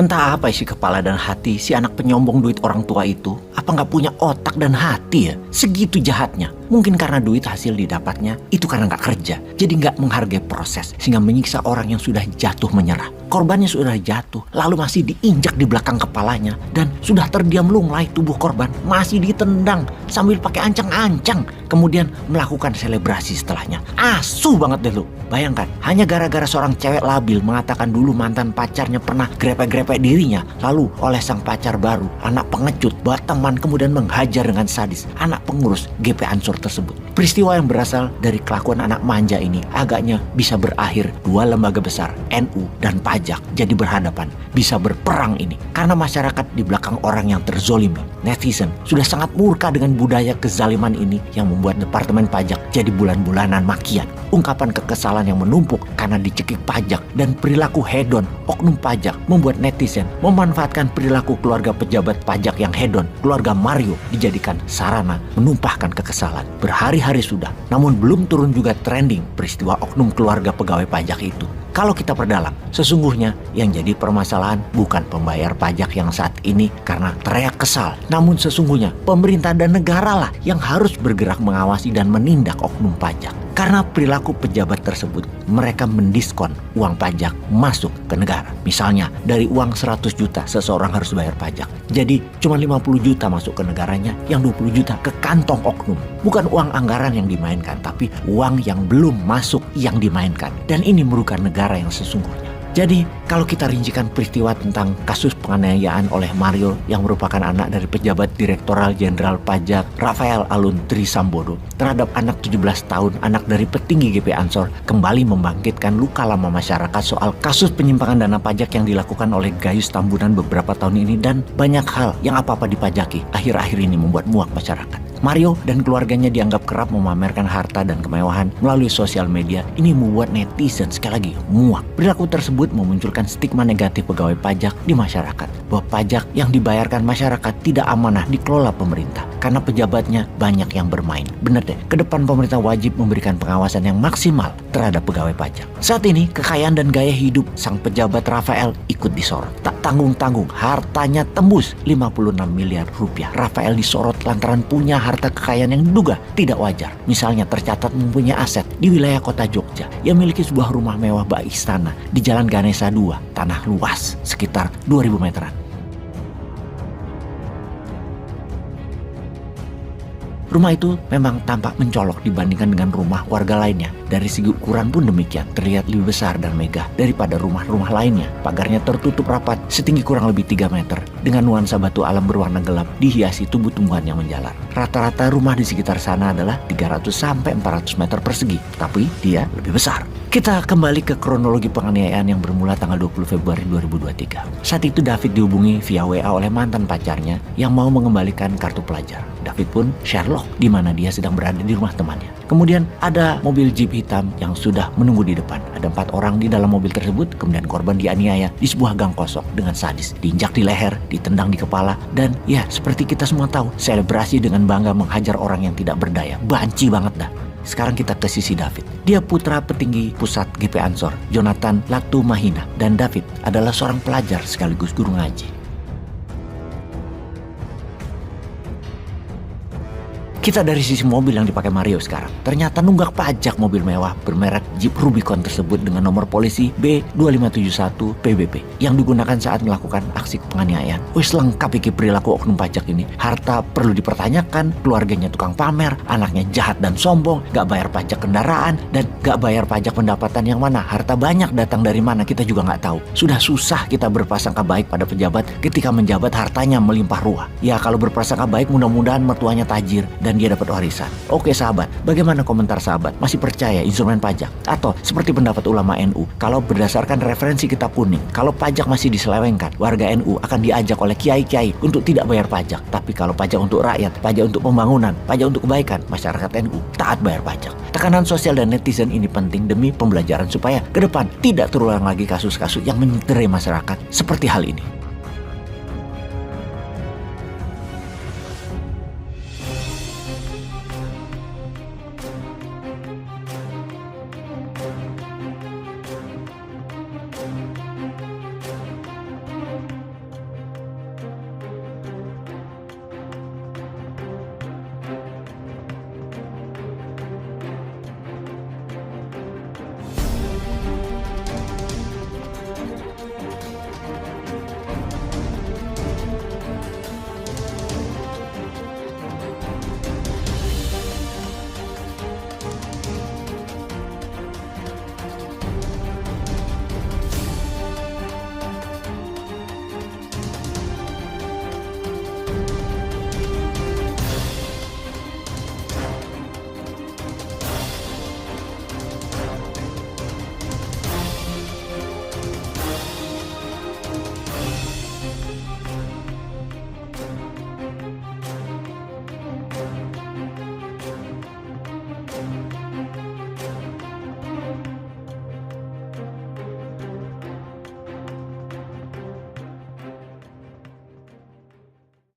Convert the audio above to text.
Entah apa isi kepala dan hati si anak penyombong duit orang tua itu. Apa nggak punya otak dan hati ya? Segitu jahatnya. Mungkin karena duit hasil didapatnya itu karena nggak kerja. Jadi nggak menghargai proses sehingga menyiksa orang yang sudah jatuh menyerah. Korbannya sudah jatuh lalu masih diinjak di belakang kepalanya. Dan sudah terdiam lunglai tubuh korban masih ditendang sambil pakai ancang-ancang. Kemudian melakukan selebrasi setelahnya. Asu banget deh lu. Bayangkan, hanya gara-gara seorang cewek labil mengatakan dulu mantan pacarnya pernah grepe-grepe dirinya. Lalu oleh sang pacar baru, anak pengecut, bawa teman kemudian menghajar dengan sadis anak pengurus GP Ansor tersebut. Peristiwa yang berasal dari kelakuan anak manja ini agaknya bisa berakhir dua lembaga besar, NU dan pajak, jadi berhadapan. Bisa berperang ini. Karena masyarakat di belakang orang yang terzolimi, netizen, sudah sangat murka dengan budaya kezaliman ini yang membuat Departemen Pajak jadi bulan-bulanan makian. Ungkapan kekesalan yang menumpuk karena dicekik pajak dan perilaku hedon oknum pajak membuat netizen memanfaatkan perilaku keluarga pejabat pajak yang hedon. Keluarga Mario dijadikan sarana menumpahkan kekesalan. Berhari-hari sudah, namun belum turun juga trending peristiwa oknum keluarga pegawai pajak itu. Kalau kita perdalam, sesungguhnya yang jadi permasalahan bukan pembayar pajak yang saat ini karena teriak kesal. Namun sesungguhnya pemerintah dan negara lah yang harus bergerak mengawasi dan menindak oknum pajak. Karena perilaku pejabat tersebut, mereka mendiskon uang pajak masuk ke negara. Misalnya, dari uang 100 juta seseorang harus bayar pajak. Jadi cuma 50 juta masuk ke negaranya, yang 20 juta ke kantong oknum. Bukan uang anggaran yang dimainkan, tapi uang yang belum masuk yang dimainkan. Dan ini merugikan negara yang sesungguhnya. Jadi, kalau kita rincikan peristiwa tentang kasus penganiayaan oleh Mario yang merupakan anak dari pejabat Direktoral Jenderal Pajak Rafael Alun Trisambodo terhadap anak 17 tahun, anak dari petinggi GP Ansor, kembali membangkitkan luka lama masyarakat soal kasus penyimpangan dana pajak yang dilakukan oleh Gayus Tambunan beberapa tahun ini dan banyak hal yang apa-apa dipajaki akhir-akhir ini membuat muak masyarakat. Mario dan keluarganya dianggap kerap memamerkan harta dan kemewahan melalui sosial media. Ini membuat netizen sekali lagi muak. Perilaku tersebut memunculkan stigma negatif pegawai pajak di masyarakat. Bahwa pajak yang dibayarkan masyarakat tidak amanah dikelola pemerintah. Karena pejabatnya banyak yang bermain. Bener deh, ke depan pemerintah wajib memberikan pengawasan yang maksimal terhadap pegawai pajak. Saat ini, kekayaan dan gaya hidup sang pejabat Rafael ikut disorot. Tak tanggung-tanggung, hartanya tembus 56 miliar rupiah. Rafael disorot lantaran punya harta kekayaan yang diduga tidak wajar. Misalnya tercatat mempunyai aset di wilayah kota Jogja. Ia memiliki sebuah rumah mewah bak istana di Jalan Ganesha 2, tanah luas sekitar 2000 meteran. Rumah itu memang tampak mencolok dibandingkan dengan rumah warga lainnya. Dari segi ukuran pun demikian, terlihat lebih besar dan megah daripada rumah-rumah lainnya. Pagarnya tertutup rapat setinggi kurang lebih 3 meter dengan nuansa batu alam berwarna gelap dihiasi tumbuh-tumbuhan yang menjalar. Rata-rata rumah di sekitar sana adalah 300 sampai 400 meter persegi, tapi dia lebih besar. Kita kembali ke kronologi penganiayaan yang bermula tanggal 20 Februari 2023. Saat itu David dihubungi via WA oleh mantan pacarnya yang mau mengembalikan kartu pelajar. David pun Sherlock di mana dia sedang berada di rumah temannya. Kemudian ada mobil jeep hitam yang sudah menunggu di depan. Ada 4 orang di dalam mobil tersebut. Kemudian korban dianiaya di sebuah gang kosong dengan sadis. Diinjak di leher, ditendang di kepala. Dan ya seperti kita semua tahu, selebrasi dengan bangga menghajar orang yang tidak berdaya. Banci banget dah. Sekarang kita ke sisi David. Dia putra petinggi pusat GP Ansor, Jonathan Latumahina. Dan David adalah seorang pelajar sekaligus guru ngaji. Kita dari sisi mobil yang dipakai Mario sekarang. Ternyata nunggak pajak mobil mewah bermerek Jeep Rubicon tersebut dengan nomor polisi B2571 PBP yang digunakan saat melakukan aksi penganiayaan. Wis lengkap iki perilaku oknum pajak ini. Harta perlu dipertanyakan, keluarganya tukang pamer, anaknya jahat dan sombong, gak bayar pajak kendaraan, dan gak bayar pajak pendapatan yang mana. Harta banyak datang dari mana kita juga gak tahu. Sudah susah kita berprasangka baik pada pejabat ketika menjabat hartanya melimpah ruah. Ya kalau berprasangka baik mudah-mudahan mertuanya tajir dan dia dapat warisan. Oke sahabat, bagaimana komentar sahabat? Masih percaya instrumen pajak? Atau seperti pendapat ulama NU, kalau berdasarkan referensi kitab kuning, kalau pajak masih diselewengkan, warga NU akan diajak oleh kiai-kiai untuk tidak bayar pajak. Tapi kalau pajak untuk rakyat, pajak untuk pembangunan, pajak untuk kebaikan, masyarakat NU taat bayar pajak. Tekanan sosial dan netizen ini penting demi pembelajaran supaya ke depan tidak terulang lagi kasus-kasus yang menyederai masyarakat seperti hal ini.